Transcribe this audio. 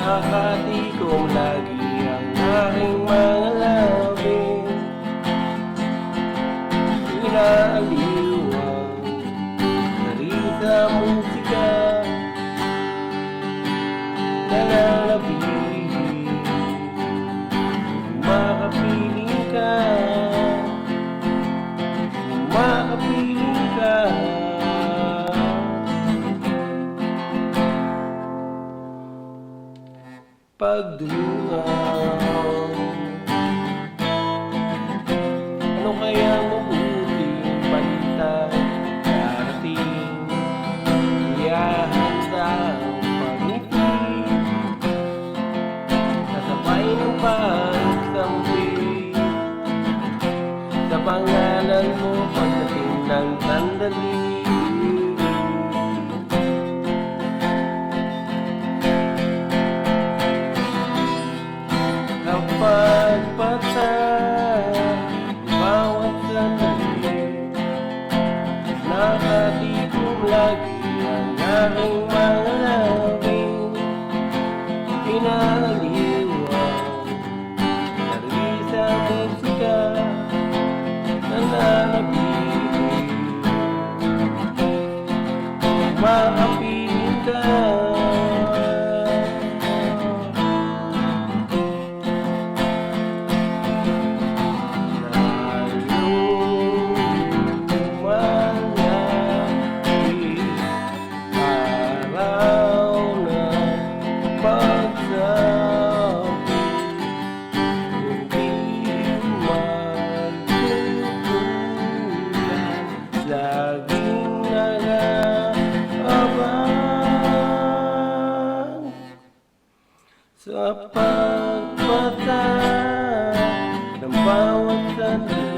Nakatikom lagi ang aking mga labi. Inaaliw ang narita musika, nananabili, makapiling ka, makapiling ka. Pagdulungan, ano kaya mabuting balita darating? Iyahanda ang pangiti, kasabay ng pagsampi sa pangalan mo pagdating ng sandali. Kapag patay bawat sandali, nakatikom lagi ang aking mga labing. Inaaliw ang narili sa musika, nananabili, makapiling ka. Laging nag-aabang sa pagpatay ng bawat sandali.